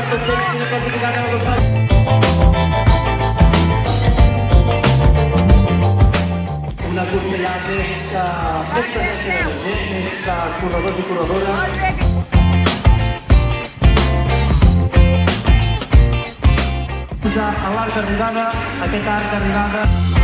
tots ells que classificaran a l'Europa. Una cursa ja més presència de gent, més corredors i corredores. A l'arc d'arribada, aquest arc d'arribada.